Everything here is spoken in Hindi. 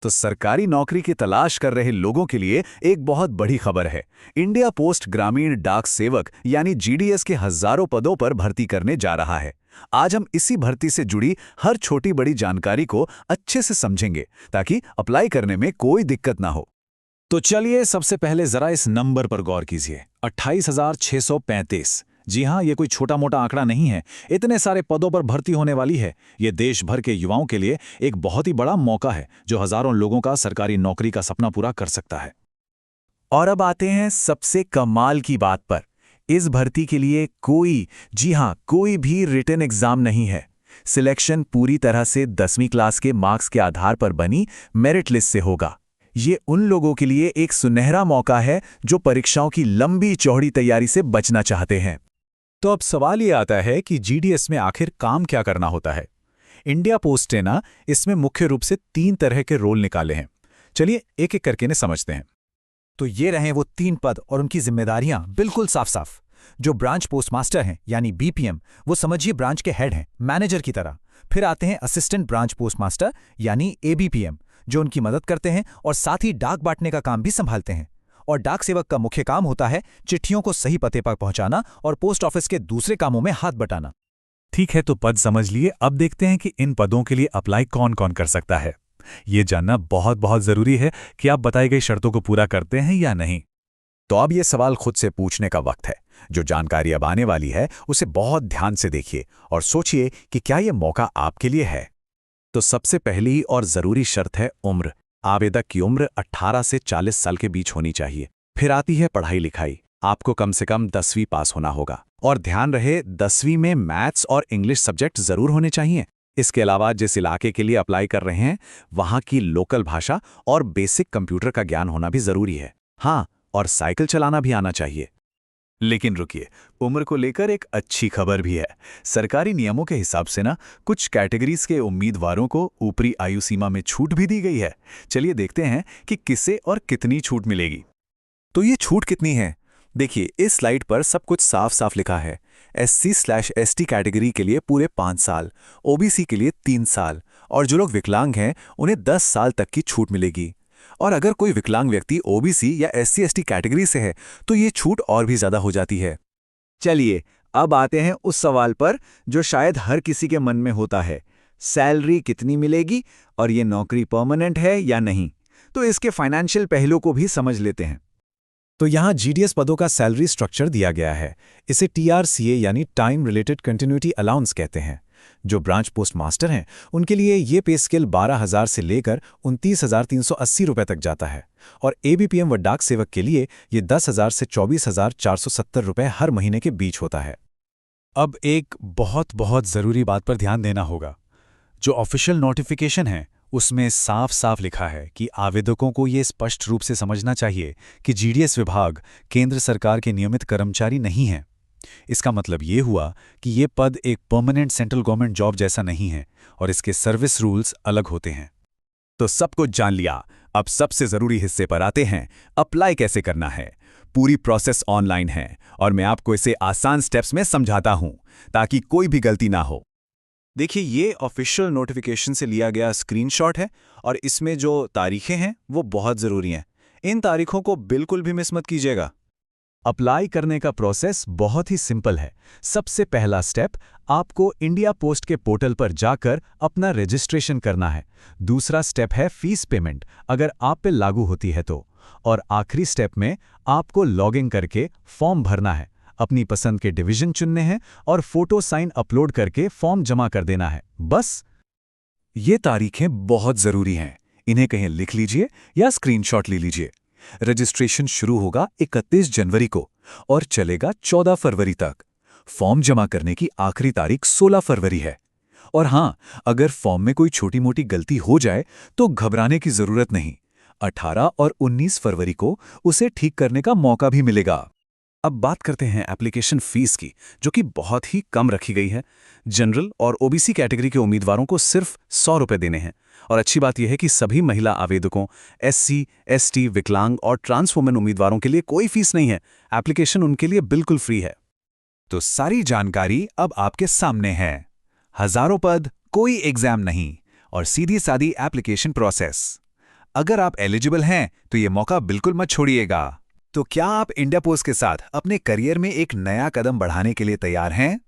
तो सरकारी नौकरी की तलाश कर रहे लोगों के लिए एक बहुत बड़ी खबर है। इंडिया पोस्ट ग्रामीण डाक सेवक यानी जीडीएस के हजारों पदों पर भर्ती करने जा रहा है। आज हम इसी भर्ती से जुड़ी हर छोटी बड़ी जानकारी को अच्छे से समझेंगे ताकि अप्लाई करने में कोई दिक्कत ना हो। तो चलिए सबसे पहले जरा इस नंबर पर गौर कीजिए, 28,635। जी हाँ, ये कोई छोटा मोटा आंकड़ा नहीं है। इतने सारे पदों पर भर्ती होने वाली है। ये देश भर के युवाओं के लिए एक बहुत ही बड़ा मौका है जो हजारों लोगों का सरकारी नौकरी का सपना पूरा कर सकता है। और अब आते हैं सबसे कमाल की बात पर। इस भर्ती के लिए कोई भी रिटन एग्जाम नहीं है। सिलेक्शन पूरी तरह से 10वीं क्लास के मार्क्स के आधार पर बनी मेरिट लिस्ट से होगा। ये उन लोगों के लिए एक सुनहरा मौका है जो परीक्षाओं की लंबी चौड़ी तैयारी से बचना चाहते हैं। तो अब सवाल ये आता है कि जीडीएस में आखिर काम क्या करना होता है। इंडिया पोस्ट ने इसमें मुख्य रूप से 3 तरह के रोल निकाले हैं। चलिए एक एक करके समझते हैं। तो ये रहे वो 3 पद और उनकी जिम्मेदारियां बिल्कुल साफ साफ। जो ब्रांच पोस्टमास्टर हैं यानी बीपीएम, वो समझिए ब्रांच के हेड हैं, मैनेजर की तरह। फिर आते हैं असिस्टेंट ब्रांच पोस्टमास्टर यानी एबीपीएम, जो उनकी मदद करते हैं और साथ ही डाक बांटने का काम भी संभालते हैं। और डाक सेवक का मुख्य काम होता है चिट्ठियों को सही पते पर पहुंचाना और पोस्ट ऑफिस के दूसरे कामों में हाथ बटाना। ठीक है, तो पद समझ लिए। अब देखते हैं कि इन पदों के लिए अप्लाई कौन कौन कर सकता है। ये जानना बहुत बहुत जरूरी है कि आप बताई गई शर्तों को पूरा करते हैं या नहीं। तो अब ये सवाल खुद से पूछने का वक्त है। जो जानकारी अब आने वाली है उसे बहुत ध्यान से देखिए और सोचिए कि क्या ये मौका आपके लिए है। तो सबसे पहली और जरूरी शर्त है उम्र। आवेदक की उम्र 18 से 40 साल के बीच होनी चाहिए। फिर आती है पढ़ाई लिखाई। आपको कम से कम 10वीं पास होना होगा। और ध्यान रहे 10वीं में मैथ्स और इंग्लिश सब्जेक्ट जरूर होने चाहिए। इसके अलावा जिस इलाके के लिए अप्लाई कर रहे हैं वहां की लोकल भाषा और बेसिक कंप्यूटर का ज्ञान होना भी जरूरी है। हाँ, और साइकिल चलाना भी आना चाहिए। लेकिन रुकिए, उम्र को लेकर एक अच्छी खबर भी है। सरकारी नियमों के हिसाब से कुछ कैटेगरीज के उम्मीदवारों को ऊपरी आयु सीमा में छूट भी दी गई है। चलिए देखते हैं कि किसे और कितनी छूट मिलेगी। तो ये छूट कितनी है? देखिए, इस स्लाइड पर सब कुछ साफ साफ लिखा है। SC/ST कैटेगरी के लिए पूरे 5 साल, OBC के लिए 3 साल और जो लोग विकलांग हैं उन्हें 10 साल तक की छूट मिलेगी। और अगर कोई विकलांग व्यक्ति OBC या SC/ST कैटेगरी से है तो ये छूट और भी ज्यादा हो जाती है। चलिए अब आते हैं उस सवाल पर जो शायद हर किसी के मन में होता है। सैलरी कितनी मिलेगी और ये नौकरी परमानेंट है या नहीं? तो इसके फाइनेंशियल पहलू को भी समझ लेते हैं। तो यहाँ जीडीएस पदों का सैलरी स्ट्रक्चर दिया गया है। इसे TRCA यानी टाइम रिलेटेड कंटिन्यूटी अलाउंस कहते हैं। जो ब्रांच पोस्ट मास्टर हैं उनके लिए ये पे स्केल 12,000 से लेकर 29,380 रुपए तक जाता है और एबीपीएम व डाक सेवक के लिए ये 10,000 से 24,470 रुपए हर महीने के बीच होता है। अब एक बहुत बहुत ज़रूरी बात पर ध्यान देना होगा। जो ऑफिशियल नोटिफिकेशन है उसमें साफ साफ लिखा है कि आवेदकों को ये स्पष्ट रूप से समझना चाहिए कि जीडीएस विभाग केंद्र सरकार के नियमित कर्मचारी नहीं है। इसका मतलब ये हुआ कि ये पद एक परमानेंट सेंट्रल गवर्नमेंट जॉब जैसा नहीं है और इसके सर्विस रूल्स अलग होते हैं। तो सब कुछ जान लिया। अब सबसे जरूरी हिस्से पर आते हैं, अप्लाई कैसे करना है। पूरी प्रोसेस ऑनलाइन है और मैं आपको इसे आसान स्टेप्स में समझाता हूं ताकि कोई भी गलती ना हो। देखिए, ये ऑफिशियल नोटिफिकेशन से लिया गया स्क्रीनशॉट है और इसमें जो तारीखें हैं वो बहुत ज़रूरी हैं। इन तारीखों को बिल्कुल भी मिस मत कीजिएगा। अप्लाई करने का प्रोसेस बहुत ही सिंपल है। सबसे पहला स्टेप, आपको इंडिया पोस्ट के पोर्टल पर जाकर अपना रजिस्ट्रेशन करना है। दूसरा स्टेप है फीस पेमेंट, अगर आप पे लागू होती है तो। और आखिरी स्टेप में आपको लॉगिन करके फॉर्म भरना है। अपनी पसंद के डिवीजन चुनने हैं और फोटो साइन अपलोड करके फॉर्म जमा कर देना है। बस। ये तारीखें बहुत ज़रूरी हैं, इन्हें कहीं लिख लीजिए या स्क्रीनशॉट ले लीजिए। रजिस्ट्रेशन शुरू होगा 31 जनवरी को और चलेगा 14 फरवरी तक। फॉर्म जमा करने की आखिरी तारीख 16 फरवरी है। और हां, अगर फॉर्म में कोई छोटी मोटी गलती हो जाए तो घबराने की जरूरत नहीं। 18 और 19 फरवरी को उसे ठीक करने का मौका भी मिलेगा। अब बात करते हैं एप्लीकेशन फीस की, जो कि बहुत ही कम रखी गई है। जनरल और OBC कैटेगरी के उम्मीदवारों को सिर्फ 100 रुपए देने हैं। और अच्छी बात यह है कि सभी महिला आवेदकों, SC, ST, विकलांग और ट्रांस वुमेन उम्मीदवारों के लिए कोई फीस नहीं है। एप्लीकेशन उनके लिए बिल्कुल फ्री है। तो सारी जानकारी अब आपके सामने है। हजारों पद, कोई एग्जाम नहीं और सीधी सादी एप्लीकेशन प्रोसेस। अगर आप एलिजिबल हैं तो ये मौका बिल्कुल मत छोड़िएगा। तो क्या आप इंडिया पोस्ट के साथ अपने करियर में एक नया कदम बढ़ाने के लिए तैयार हैं?